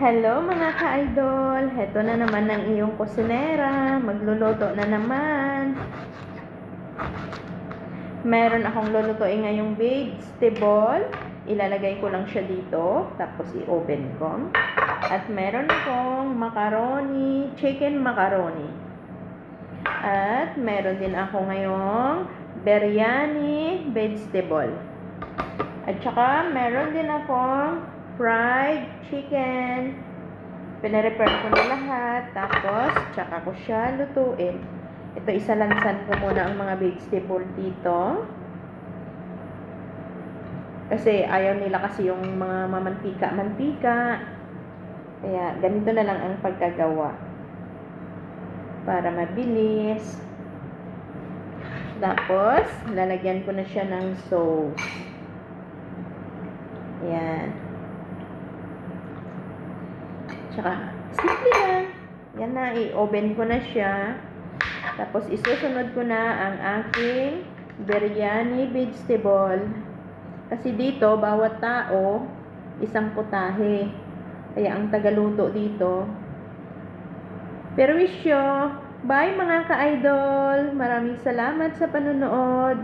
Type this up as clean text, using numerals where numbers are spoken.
Hello mga ka-idol! Heto na naman ang iyong kusinera. Magluluto na naman. Meron akong lulutuin ngayong vegetable. Ilalagay ko lang siya dito. Tapos i-open ko. At meron akong macaroni, chicken macaroni. At meron din ako ngayong biryani vegetable. At saka meron din akong fried chicken. Pinarepair ko na lahat. Tapos, tsaka ko siya lutuin. Ito, isalansan ko muna ang mga vegetable dito. Kasi ayaw nila kasi yung mga mamantika-mantika. Kaya, ganito na lang ang pagkagawa. Para mabilis. Tapos, lalagyan ko na siya ng sauce. Ayan. Tsaka, simple lang. Yan na, i-oven ko na siya. Tapos, isusunod ko na ang aking biryani vegetable. Kasi dito, bawat tao, isang putahe. Kaya, ang tagaluto dito. Pero wish you, bye mga ka-idol! Maraming salamat sa panonood!